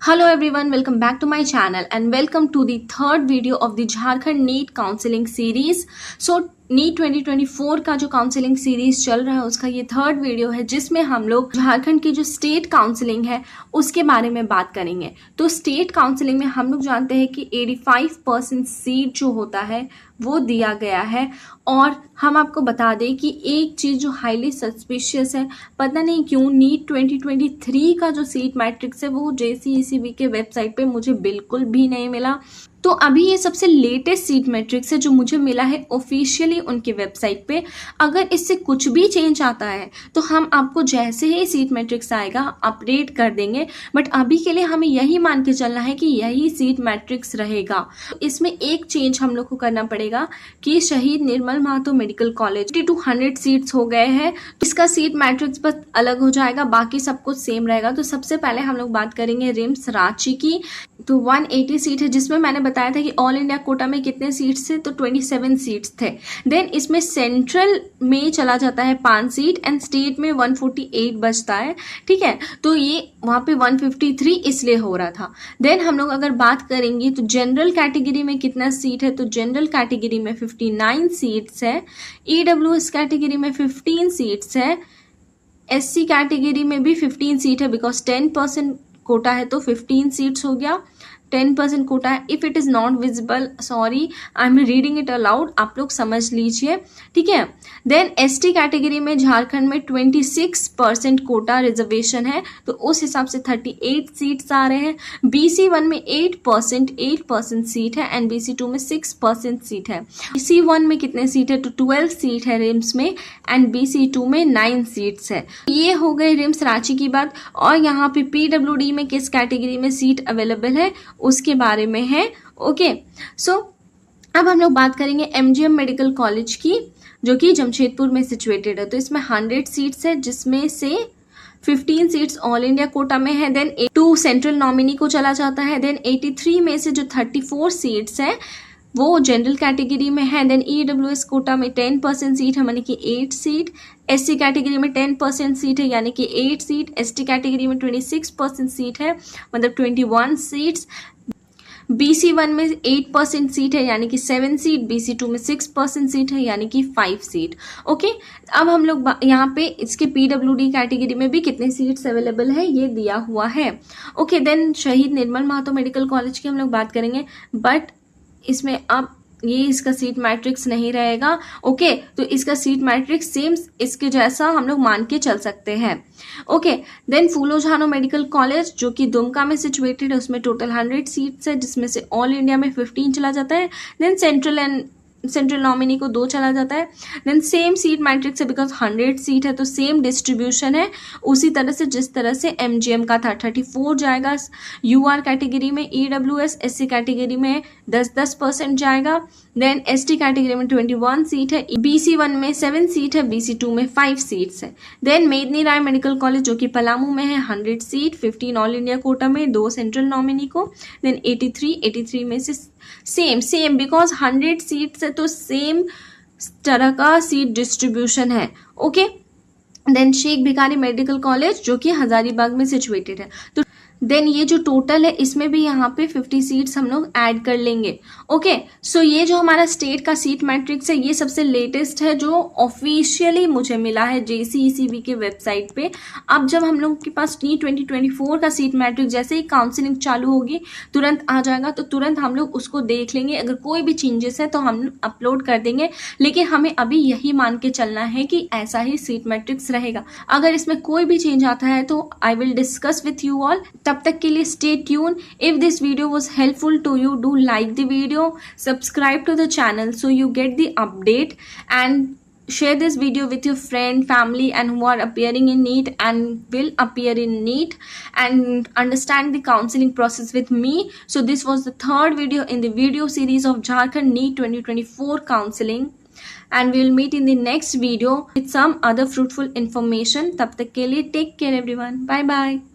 Hello everyone, welcome back to my channel and welcome to the third video of the Jharkhand NEET counseling series. So NEET 2024 का जो counselling series चल रहा है उसका ये third video है जिसमें हम लोग झारखंड की जो स्टेट काउंसलिंग है उसके बारे में बात करेंगे। तो स्टेट काउंसलिंग में हम लोग जानते हैं कि 85% सीट जो होता है वो दिया गया है। और हम आपको बता दें कि एक चीज़ जो हाईली सस्पिशियस है, पता नहीं क्यों नीट 2023 का जो सीट मैट्रिक्स है वो JCECB के वेबसाइट पे मुझे बिल्कुल भी नहीं मिला। तो अभी ये सबसे लेटेस्ट सीट मैट्रिक्स है जो मुझे मिला है ऑफिशियली उनकी वेबसाइट पे। अगर इससे कुछ भी चेंज आता है तो हम आपको जैसे ही सीट मैट्रिक्स आएगा अपडेट कर देंगे, बट अभी के लिए हमें यही मान के चलना है कि यही सीट मैट्रिक्स रहेगा। तो इसमें एक चेंज हम लोग को करना पड़ेगा कि शहीद निर्मल महतो मेडिकल कॉलेज 200 सीट्स हो गए हैं, इसका सीट मैट्रिक्स बस अलग हो जाएगा, बाकी सब कुछ सेम रहेगा। तो सबसे पहले हम लोग बात करेंगे रिम्स रांची की। तो 180 सीट है जिसमें मैंने बताया था कि ऑल इंडिया कोटा में कितने सीट्स थे, तो 27 सीट्स थे। देन इसमें सेंट्रल में चला जाता है 5 सीट एंड स्टेट में 148 बचता है, ठीक है। तो ये वहाँ पे 153 इसलिए हो रहा था। देन हम लोग अगर बात करेंगे तो जनरल कैटेगरी में कितना सीट है, तो जनरल कैटेगरी में 59 सीट्स है, EWS कैटेगरी में 15 सीट्स है, SC कैटेगरी में भी 15 सीट है बिकॉज 10% कोटा है तो 15 सीट्स हो गया, 10% कोटा है। If it is not visible, sorry I am reading it allowed, आप लोग समझ लीजिए, ठीक है। देन ST कैटेगरी में झारखंड में 26% कोटा रिजर्वेशन है तो उस हिसाब से 38 सीट्स आ रहे हैं। BC1 में 8% सीट है एंड BC2 में 6% सीट है। BC1 में कितने सीट है, तो 12 सीट है रिम्स में एंड BC2 में 9 सीट्स है। ये हो गई रिम्स रांची की बात। और यहाँ पे PWD में किस कैटेगरी में सीट अवेलेबल है उसके बारे में है, ओके। सो अब हम लोग बात करेंगे MGM मेडिकल कॉलेज की जो कि जमशेदपुर में सिचुएटेड है। तो इसमें 100 सीट्स है जिसमें से 15 सीट्स ऑल इंडिया कोटा में है, देन 2 सेंट्रल नॉमिनी को चला जाता है। देन 83 में से जो 34 सीट्स है वो जनरल कैटेगरी में है। देन EWS कोटा में 10% सीट है यानी कि 8 सीट, SC कैटेगरी में 10% सीट है यानी कि 8 सीट, ST कैटेगरी में 26% सीट है मतलब 21 सीट्स, BC1 में 8% सीट है यानी कि 7 सीट, BC2 में 6% सीट है यानी कि 5 सीट, ओके। अब हम लोग यहाँ पे इसके PWD कैटेगरी में भी कितने सीट्स अवेलेबल है ये दिया हुआ है, ओके। देन शहीद निर्मल महतो मेडिकल कॉलेज की हम लोग बात करेंगे, बट इसमें अब ये इसका सीट मैट्रिक्स नहीं रहेगा, ओके। तो इसका सीट मैट्रिक्स सेम इसके जैसा हम लोग मान के चल सकते हैं, ओके। देन फूलो झानो मेडिकल कॉलेज जो कि दुमका में सिचुएटेड है, उसमें टोटल 100 सीट्स है जिसमें से ऑल इंडिया में 15 चला जाता है। देन सेंट्रल नॉमिनी को 2 चला जाता है। देन सेम सीट मैट्रिक्स है बिकॉज 100 सीट है तो सेम डिस्ट्रीब्यूशन है उसी तरह से जिस तरह से MGM का था। 34 जाएगा UR कैटेगरी में, EWS SC कैटेगरी में 10% जाएगा। देन ST कैटेगरी में 21 सीट है, BC1 में 7 सीट है, BC2 में 5 सीट्स है। देन मेदनी राय मेडिकल कॉलेज जो कि पलामू में है 100 सीट, 15 ऑल इंडिया कोटा में, 2 सेंट्रल नॉमिनी को। देन 83 में से सेम बिकॉज 100 सीट्स है तो सेम तरह का सीट डिस्ट्रीब्यूशन है, okay. Then Sheikh Bhikhari medical college जो कि हजारीबाग में सिचुएटेड है। तो देन ये जो टोटल है इसमें भी यहाँ पे 50 सीट्स हम लोग ऐड कर लेंगे, ओके। सो ये जो हमारा स्टेट का सीट मैट्रिक्स है ये सबसे लेटेस्ट है जो ऑफिशियली मुझे मिला है JCECB के वेबसाइट पे। अब जब हम लोग के पास नीट 2024 का सीट मैट्रिक्स जैसे ही काउंसलिंग चालू होगी तुरंत आ जाएगा तो तुरंत हम लोग उसको देख लेंगे। अगर कोई भी चेंजेस है तो हम अपलोड कर देंगे, लेकिन हमें अभी यही मान के चलना है कि ऐसा ही सीट मैट्रिक्स रहेगा। अगर इसमें कोई भी चेंज आता है तो I will discuss with you all. तब तक के लिए stay tune. If this video was helpful to you, do like the video, subscribe to the channel so you get the update, and share this video with your friend, family and who are appearing in NEET and will appear in NEET and understand the counseling process with me. So this was the third video in the video series of Jharkhand NEET 2024 counseling and we will meet in the next video with some other fruitful information. तब तक के लिए take care everyone. Bye bye.